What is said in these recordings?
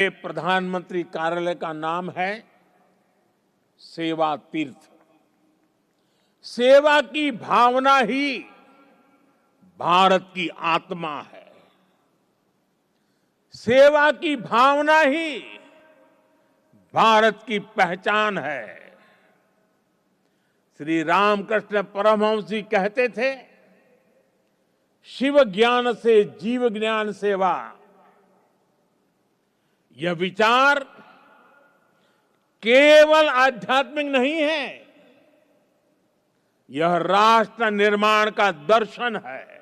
प्रधानमंत्री कार्यालय का नाम है सेवा तीर्थ। सेवा की भावना ही भारत की आत्मा है। सेवा की भावना ही भारत की पहचान है। श्री रामकृष्ण परमहंस जी कहते थे, शिव ज्ञान से जीव ज्ञान सेवा। यह विचार केवल आध्यात्मिक नहीं है, यह राष्ट्र निर्माण का दर्शन है।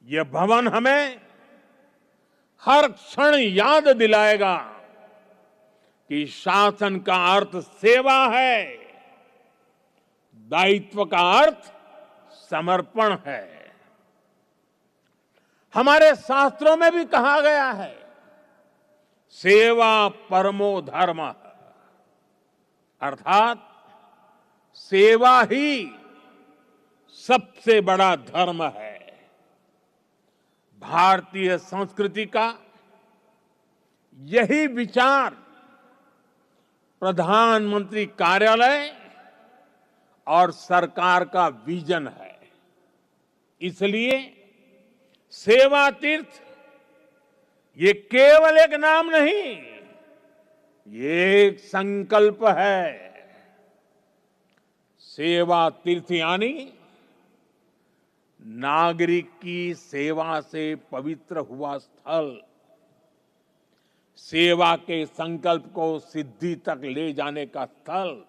यह भवन हमें हर क्षण याद दिलाएगा कि शासन का अर्थ सेवा है, दायित्व का अर्थ समर्पण है। हमारे शास्त्रों में भी कहा गया है, सेवा परमो धर्म, अर्थात सेवा ही सबसे बड़ा धर्म है। भारतीय संस्कृति का यही विचार प्रधानमंत्री कार्यालय और सरकार का विजन है। इसलिए सेवा तीर्थ ये केवल एक नाम नहीं, ये एक संकल्प है। सेवा तीर्थ यानी नागरिक की सेवा से पवित्र हुआ स्थल, सेवा के संकल्प को सिद्धि तक ले जाने का स्थल।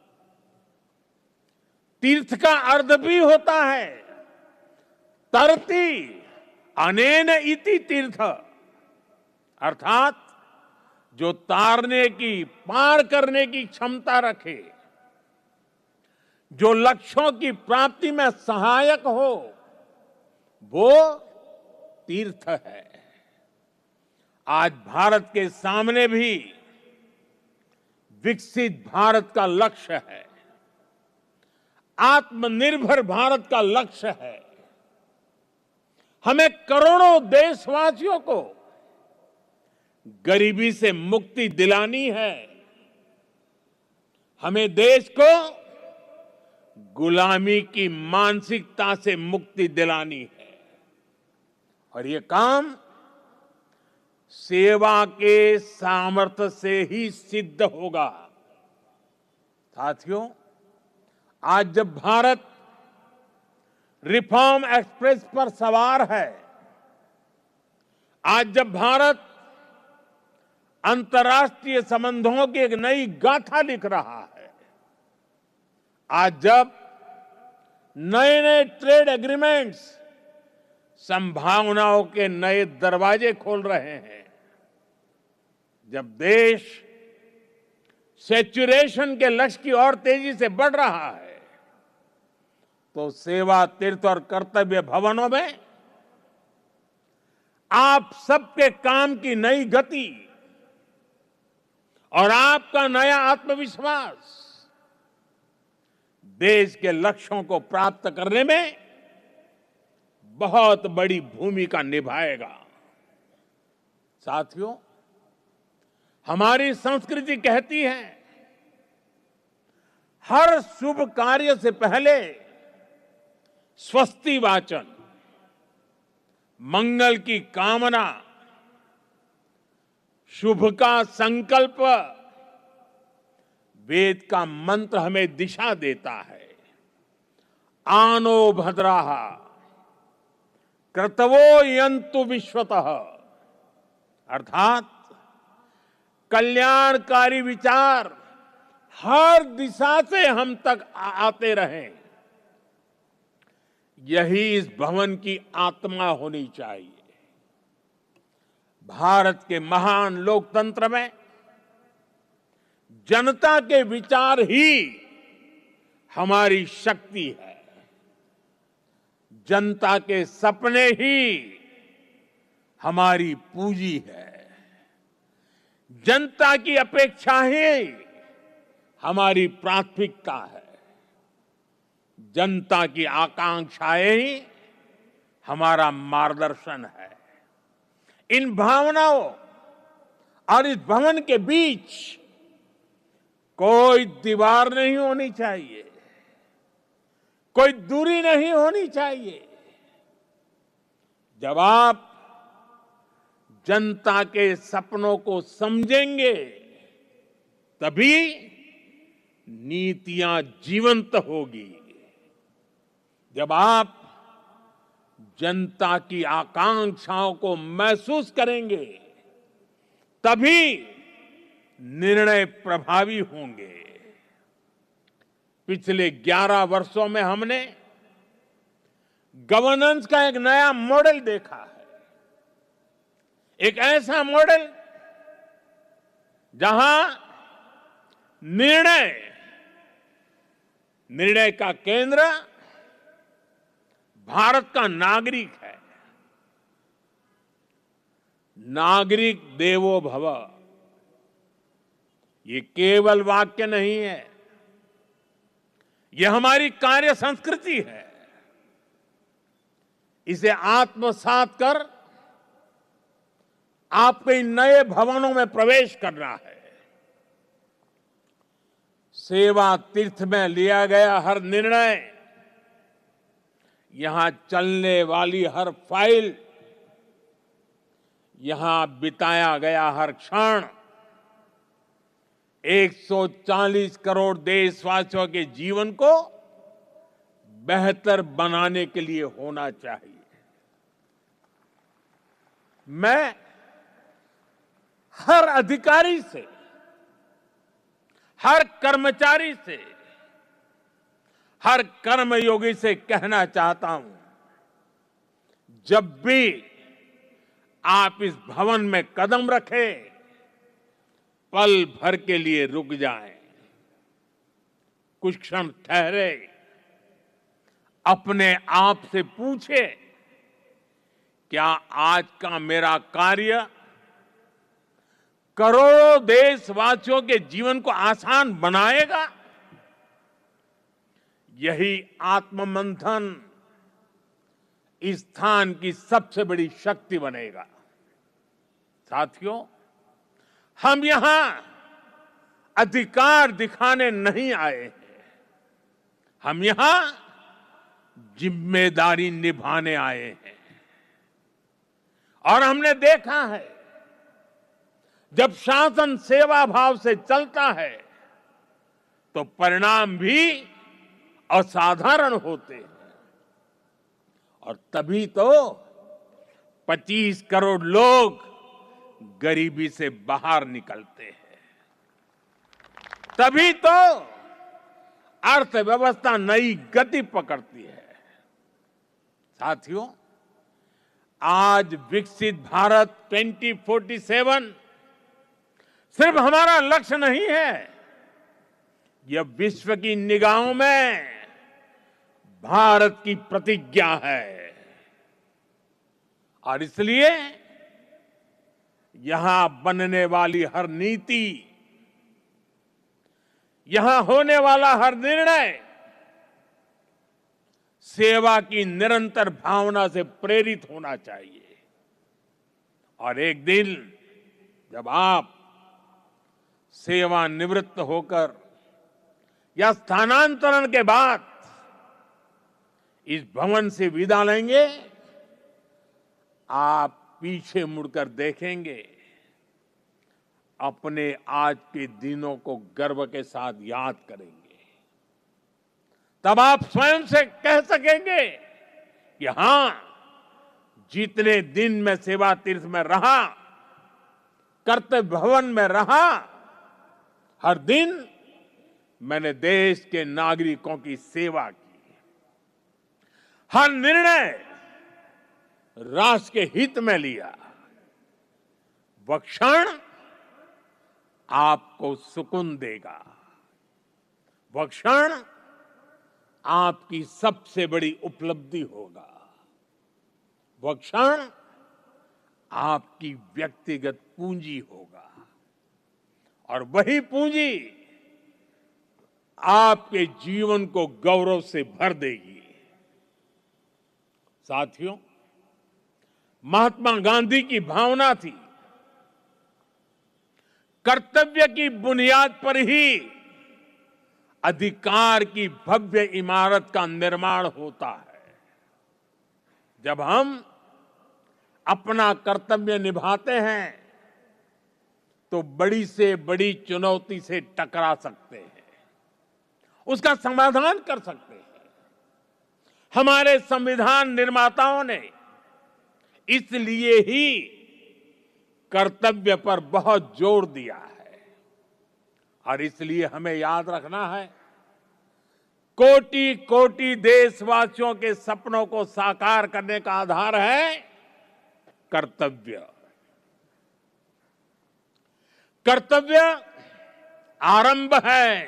तीर्थ का अर्थ भी होता है तरति अनेन इति तीर्थ, अर्थात जो तारने की, पार करने की क्षमता रखे, जो लक्ष्यों की प्राप्ति में सहायक हो, वो तीर्थ है। आज भारत के सामने भी विकसित भारत का लक्ष्य है, आत्मनिर्भर भारत का लक्ष्य है। हमें करोड़ों देशवासियों को गरीबी से मुक्ति दिलानी है। हमें देश को गुलामी की मानसिकता से मुक्ति दिलानी है, और ये काम सेवा के सामर्थ्य से ही सिद्ध होगा। साथियों, आज जब भारत रिफॉर्म एक्सप्रेस पर सवार है, आज जब भारत अंतर्राष्ट्रीय संबंधों की एक नई गाथा लिख रहा है, आज जब नए नए ट्रेड एग्रीमेंट्स संभावनाओं के नए दरवाजे खोल रहे हैं, जब देश सैचुरेशन के लक्ष्य की ओर तेजी से बढ़ रहा है, तो सेवा तीर्थ और कर्तव्य भवनों में आप सबके काम की नई गति और आपका नया आत्मविश्वास देश के लक्ष्यों को प्राप्त करने में बहुत बड़ी भूमिका निभाएगा। साथियों, हमारी संस्कृति कहती है, हर शुभ कार्य से पहले स्वस्ति वाचन, मंगल की कामना, शुभ का संकल्प, वेद का मंत्र हमें दिशा देता है। आनो भद्राः क्रतवो यन्तु विश्वतः, अर्थात कल्याणकारी विचार हर दिशा से हम तक आते रहें, यही इस भवन की आत्मा होनी चाहिए। भारत के महान लोकतंत्र में जनता के विचार ही हमारी शक्ति है, जनता के सपने ही हमारी पूंजी है, जनता की अपेक्षा ही हमारी प्राथमिकता है, जनता की आकांक्षाएं ही हमारा मार्गदर्शन है। इन भावनाओं और इस भवन के बीच कोई दीवार नहीं होनी चाहिए, कोई दूरी नहीं होनी चाहिए। जब आप जनता के सपनों को समझेंगे, तभी नीतियां जीवंत होगी। जब आप जनता की आकांक्षाओं को महसूस करेंगे, तभी निर्णय प्रभावी होंगे। पिछले 11 वर्षों में हमने गवर्नेंस का एक नया मॉडल देखा है। एक ऐसा मॉडल जहां निर्णय का केंद्र भारत का नागरिक है। नागरिक देवो भव, ये केवल वाक्य नहीं है, ये हमारी कार्य संस्कृति है। इसे आत्मसात कर आपको इन नए भवनों में प्रवेश करना है। सेवा तीर्थ में लिया गया हर निर्णय, यहां चलने वाली हर फाइल, यहां बिताया गया हर क्षण 140 करोड़ देशवासियों के जीवन को बेहतर बनाने के लिए होना चाहिए। मैं हर अधिकारी से, हर कर्मचारी से, हर कर्मयोगी से कहना चाहता हूं, जब भी आप इस भवन में कदम रखें, पल भर के लिए रुक जाएं, कुछ क्षण ठहरे, अपने आप से पूछे, क्या आज का मेरा कार्य करोड़ों देशवासियों के जीवन को आसान बनाएगा? यही आत्ममंथन इस स्थान की सबसे बड़ी शक्ति बनेगा। साथियों, हम यहां अधिकार दिखाने नहीं आए हैं, हम यहां जिम्मेदारी निभाने आए हैं। और हमने देखा है, जब शासन सेवा भाव से चलता है तो परिणाम भी असाधारण होते हैं। और तभी तो 25 करोड़ लोग गरीबी से बाहर निकलते हैं, तभी तो अर्थव्यवस्था नई गति पकड़ती है। साथियों, आज विकसित भारत 2047 सिर्फ हमारा लक्ष्य नहीं है, यह विश्व की निगाहों में भारत की प्रतिज्ञा है। और इसलिए यहां बनने वाली हर नीति, यहां होने वाला हर निर्णय सेवा की निरंतर भावना से प्रेरित होना चाहिए। और एक दिन जब आप सेवानिवृत्त होकर या स्थानांतरण के बाद इस भवन से विदा लेंगे, आप पीछे मुड़कर देखेंगे, अपने आज के दिनों को गर्व के साथ याद करेंगे। तब आप स्वयं से कह सकेंगे कि हां, जितने दिन मैं सेवा तीर्थ में रहा, कर्तव्य भवन में रहा, हर दिन मैंने देश के नागरिकों की सेवा की। हर निर्णय राष्ट्र के हित में लिया। वह क्षण आपको सुकून देगा। वह क्षण आपकी सबसे बड़ी उपलब्धि होगा। वह क्षण आपकी व्यक्तिगत पूंजी होगा। और वही पूंजी आपके जीवन को गौरव से भर देगी। साथियों, महात्मा गांधी की भावना थी, कर्तव्य की बुनियाद पर ही अधिकार की भव्य इमारत का निर्माण होता है। जब हम अपना कर्तव्य निभाते हैं तो बड़ी से बड़ी चुनौती से टकरा सकते हैं, उसका समाधान कर सकते हैं। हमारे संविधान निर्माताओं ने इसलिए ही कर्तव्य पर बहुत जोर दिया है और इसलिए हमें याद रखना है, कोटि कोटि देशवासियों के सपनों को साकार करने का आधार है कर्तव्य। कर्तव्य आरंभ है,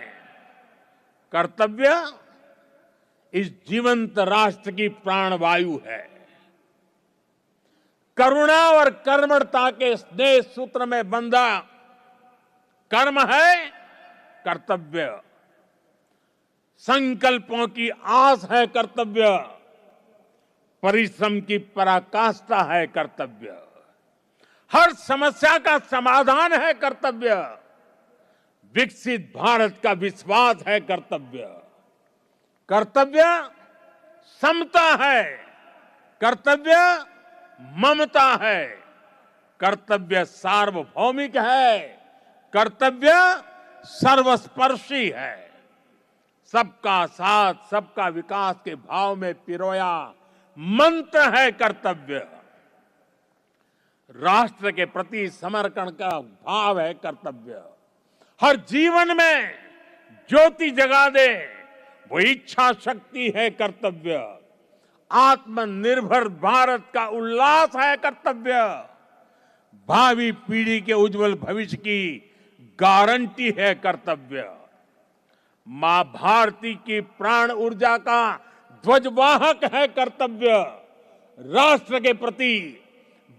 कर्तव्य इस जीवंत राष्ट्र की प्राणवायु है। करुणा और कर्मठता के स्नेह सूत्र में बंधा कर्म है कर्तव्य। संकल्पों की आस है कर्तव्य। परिश्रम की पराकाष्ठा है कर्तव्य। हर समस्या का समाधान है कर्तव्य। विकसित भारत का विश्वास है कर्तव्य। कर्तव्य समता है, कर्तव्य ममता है, कर्तव्य सार्वभौमिक है, कर्तव्य सर्वस्पर्शी है। सबका साथ सबका विकास के भाव में पिरोया मंत्र है कर्तव्य। राष्ट्र के प्रति समर्पण का भाव है कर्तव्य। हर जीवन में ज्योति जगा दे वो इच्छा शक्ति है कर्तव्य। आत्मनिर्भर भारत का उल्लास है कर्तव्य। भावी पीढ़ी के उज्जवल भविष्य की गारंटी है कर्तव्य। मां भारती की प्राण ऊर्जा का ध्वजवाहक है कर्तव्य। राष्ट्र के प्रति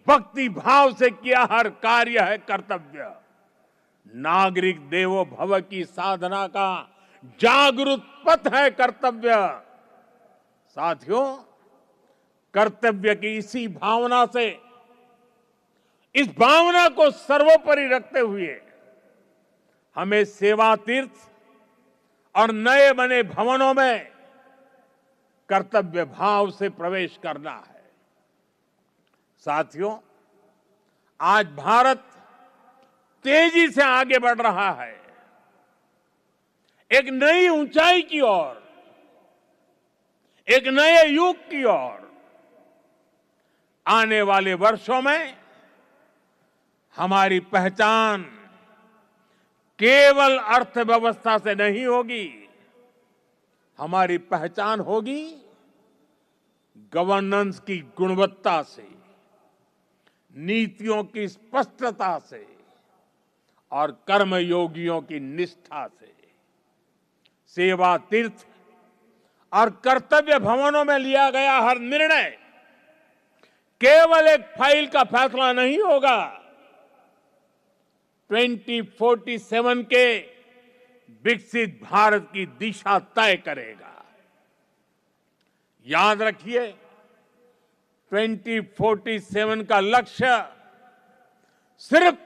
भक्ति भाव से किया हर कार्य है कर्तव्य। नागरिक देवो भव की साधना का जागृत पथ है कर्तव्य। साथियों, कर्तव्य की इसी भावना से, इस भावना को सर्वोपरि रखते हुए हमें सेवा तीर्थ और नए बने भवनों में कर्तव्य भाव से प्रवेश करना है। साथियों, आज भारत तेजी से आगे बढ़ रहा है, एक नई ऊंचाई की ओर, एक नए युग की ओर। आने वाले वर्षों में हमारी पहचान केवल अर्थव्यवस्था से नहीं होगी, हमारी पहचान होगी गवर्नेंस की गुणवत्ता से, नीतियों की स्पष्टता से और कर्मयोगियों की निष्ठा से। सेवा तीर्थ और कर्तव्य भवनों में लिया गया हर निर्णय केवल एक फाइल का फैसला नहीं होगा, 2047 के विकसित भारत की दिशा तय करेगा। याद रखिए, 2047 का लक्ष्य सिर्फ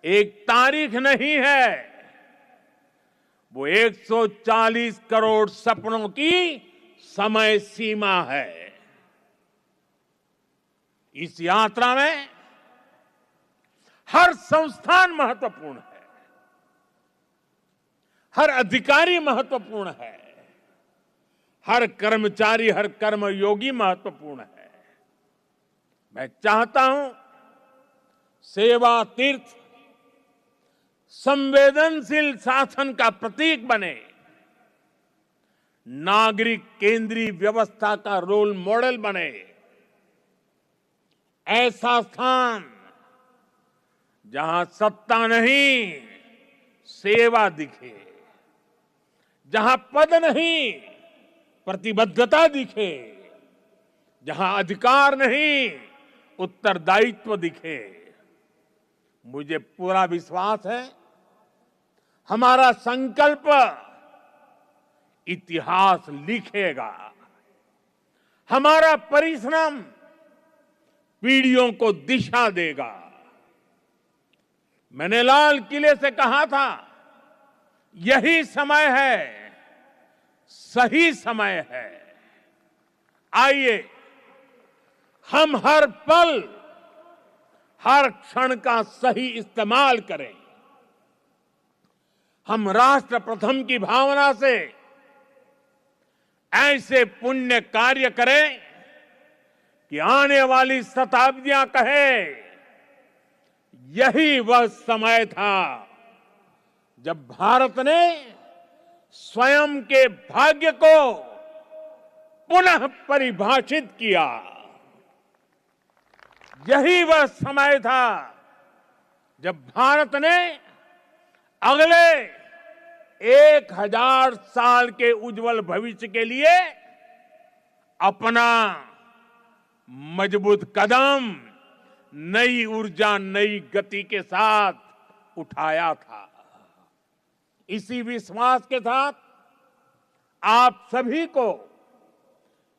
एक तारीख नहीं है, वो 140 करोड़ सपनों की समय सीमा है। इस यात्रा में हर संस्थान महत्वपूर्ण है, हर अधिकारी महत्वपूर्ण है, हर कर्मचारी, हर कर्मयोगी महत्वपूर्ण है। मैं चाहता हूं सेवा तीर्थ संवेदनशील शासन का प्रतीक बने, नागरिक केंद्रीय व्यवस्था का रोल मॉडल बने। ऐसा स्थान जहां सत्ता नहीं सेवा दिखे, जहां पद नहीं प्रतिबद्धता दिखे, जहां अधिकार नहीं उत्तरदायित्व दिखे। मुझे पूरा विश्वास है हमारा संकल्प इतिहास लिखेगा, हमारा परिश्रम पीढ़ियों को दिशा देगा। मैंने लाल किले से कहा था, यही समय है, सही समय है। आइए हम हर पल, हर क्षण का सही इस्तेमाल करें। हम राष्ट्र प्रथम की भावना से ऐसे पुण्य कार्य करें कि आने वाली शताब्दियां कहे, यही वह समय था जब भारत ने स्वयं के भाग्य को पुनः परिभाषित किया। यही वह समय था जब भारत ने अगले 1000 साल के उज्जवल भविष्य के लिए अपना मजबूत कदम नई ऊर्जा, नई गति के साथ उठाया था। इसी विश्वास के साथ आप सभी को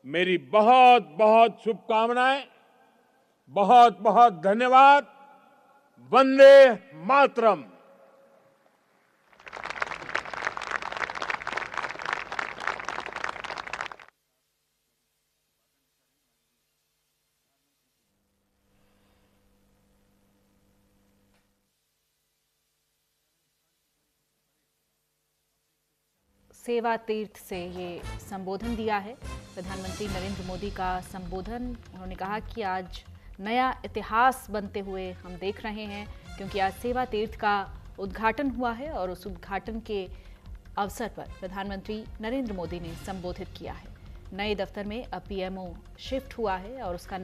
मेरी बहुत बहुत शुभकामनाएं, बहुत बहुत धन्यवाद। वंदे मातरम। सेवा तीर्थ से ये संबोधन दिया है प्रधानमंत्री नरेंद्र मोदी का संबोधन। उन्होंने कहा कि आज नया इतिहास बनते हुए हम देख रहे हैं, क्योंकि आज सेवा तीर्थ का उद्घाटन हुआ है और उस उद्घाटन के अवसर पर प्रधानमंत्री नरेंद्र मोदी ने संबोधित किया है। नए दफ्तर में अब पीएमओ शिफ्ट हुआ है और उसका